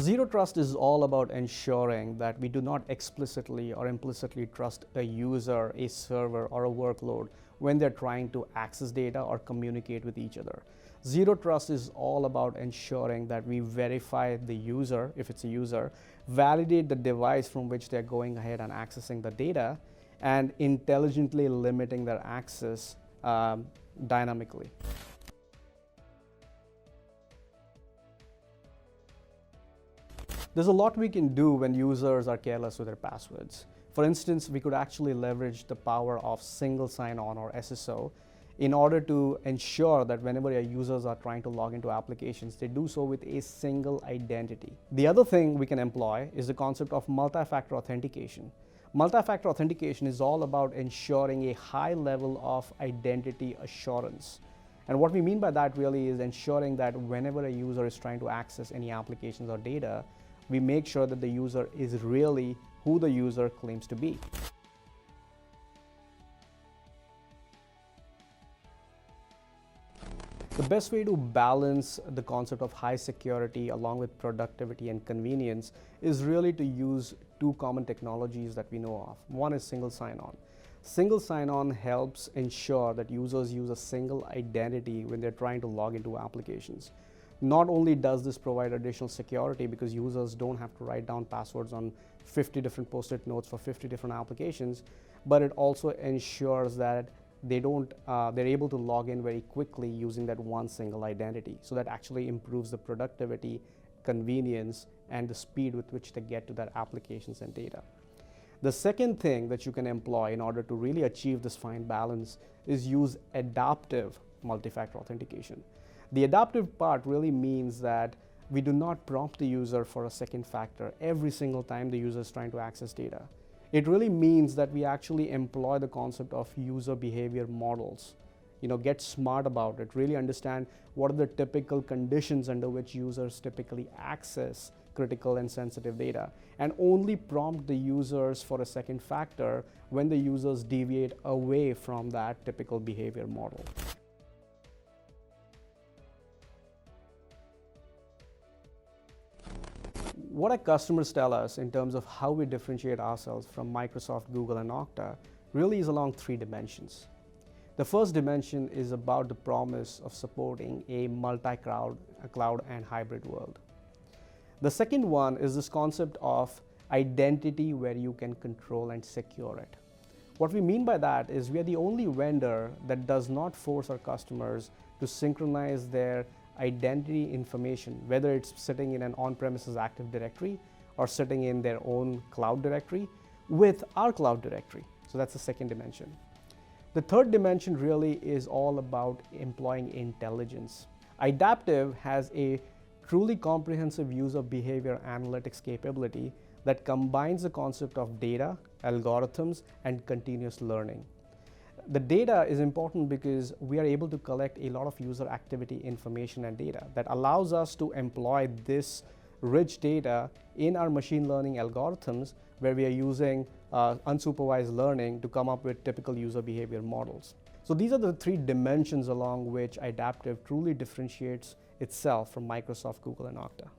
Zero trust is all about ensuring that we do not explicitly or implicitly trust a user, a server, or a workload when they're trying to access data or communicate with each other. Zero trust is all about ensuring that we verify the user, if it's a user, validate the device from which they're going ahead and accessing the data, and intelligently limiting their access dynamically. There's a lot we can do when users are careless with their passwords. For instance, we could actually leverage the power of single sign-on or SSO in order to ensure that whenever your users are trying to log into applications, they do so with a single identity. The other thing we can employ is the concept of multi-factor authentication. Multi-factor authentication is all about ensuring a high level of identity assurance. And what we mean by that really is ensuring that whenever a user is trying to access any applications or data, we make sure that the user is really who the user claims to be. The best way to balance the concept of high security along with productivity and convenience is really to use two common technologies that we know of. One is single sign-on. Single sign-on helps ensure that users use a single identity when they're trying to log into applications. Not only does this provide additional security because users don't have to write down passwords on 50 different post-it notes for 50 different applications, but it also ensures that they're able to log in very quickly using that one single identity. So that actually improves the productivity, convenience, and the speed with which they get to their applications and data. The second thing that you can employ in order to really achieve this fine balance is use adaptive multi-factor authentication. The adaptive part really means that we do not prompt the user for a second factor every single time the user is trying to access data. It really means that we actually employ the concept of user behavior models. Get smart about it, really understand what are the typical conditions under which users typically access critical and sensitive data, and only prompt the users for a second factor when the users deviate away from that typical behavior model. What our customers tell us in terms of how we differentiate ourselves from Microsoft, Google, and Okta really is along three dimensions. The first dimension is about the promise of supporting a multi-cloud and hybrid world. The second one is this concept of identity where you can control and secure it. What we mean by that is we are the only vendor that does not force our customers to synchronize their identity information, whether it's sitting in an on-premises Active Directory or sitting in their own cloud directory, with our cloud directory. So that's the second dimension. The third dimension really is all about employing intelligence. Idaptive has a truly comprehensive user behavior analytics capability that combines the concept of data, algorithms, and continuous learning. The data is important because we are able to collect a lot of user activity information and data that allows us to employ this rich data in our machine learning algorithms, where we are using unsupervised learning to come up with typical user behavior models. So these are the three dimensions along which Idaptive truly differentiates itself from Microsoft, Google, and Okta.